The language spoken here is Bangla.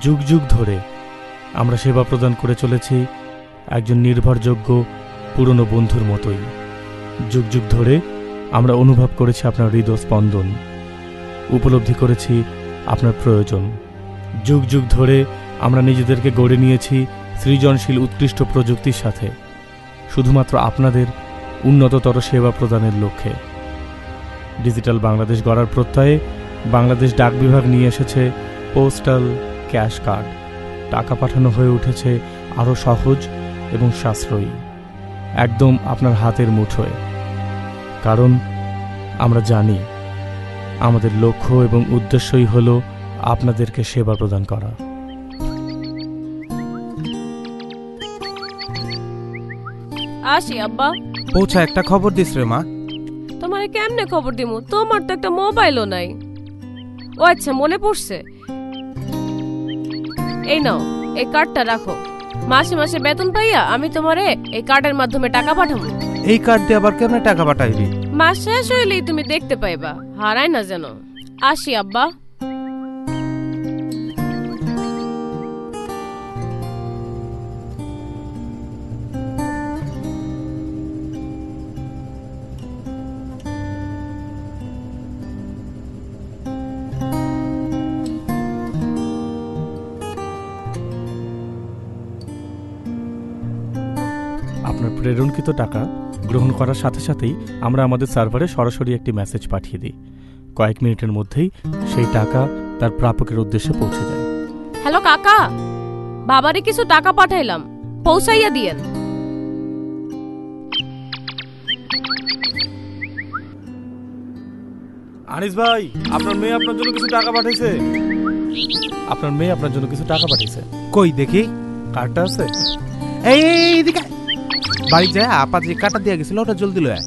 যুগ যুগ ধরে আমরা সেবা প্রদান করে চলেছি একজন নির্ভরযোগ্য পুরনো বন্ধুর মতোই। যুগ যুগ ধরে আমরা অনুভব করেছি আপনার হৃদয় স্পন্দন, উপলব্ধি করেছি আপনার প্রয়োজন। যুগ যুগ ধরে আমরা নিজেদেরকে গড়ে নিয়েছি সৃজনশীল উৎকৃষ্ট প্রযুক্তির সাথে, শুধুমাত্র আপনাদের উন্নততর সেবা প্রদানের লক্ষ্যে। ডিজিটাল বাংলাদেশ গড়ার প্রত্যয়ে বাংলাদেশ ডাক বিভাগ নিয়ে এসেছে পোস্টাল ক্যাশ কার্ড। টাকা পাঠানো হয়ে উঠেছে আরও সহজ এবং সাশ্রয়ী, একদম আপনার হাতের মুঠোয়। কারণ আমরা জানি আমাদের লক্ষ্য এবং উদ্দেশ্যই হল আপনাদেরকে সেবা প্রদান করা। আসি আব্বা। পৌঁছা, একটা খবর দিস রে মা। তোমারে কেমনে খবর দিমু? তোমার তো একটা মোবাইলও নাই। ও আচ্ছা, মনে পড়ছে, এই নাও, এই কার্ডটা রাখো। মাসে মাসে বেতন পাইয়া আমি তোমারে এই কার্ডের মাধ্যমে টাকা পাঠাবো। এই কার্ড দিয়ে আবার কেমনে টাকা পাঠাইবি? মাস শেষ হইলেই তুমি দেখতে পাইবা, হারায় না যেন। আসি আব্বা। আপনার প্রেরণকৃত টাকা গ্রহণ করার সাথে সাথেই আমরা আমাদের সার্ভারে সরাসরি একটি মেসেজ পাঠিয়ে দিই। কয়েক মিনিটের মধ্যেই সেই টাকা তার প্রাপকের উদ্দেশ্যে পৌঁছে যায়। হ্যালো কাকা, বাবারে কিছু টাকা পাঠাইলাম, পৌঁছাইয়া দিয়েন। আনিস ভাই, আপনার মেয়ে আপনার জন্য কিছু টাকা পাঠিয়েছে। আপনার মেয়ে আপনার জন্য কিছু টাকা পাঠিয়েছে। কই দেখি। কার্ডটা আছে? এই এদিকে বাড়ি যায়, আপা যে কাটা দিয়ে গেছিল ওটা জলদি লয়।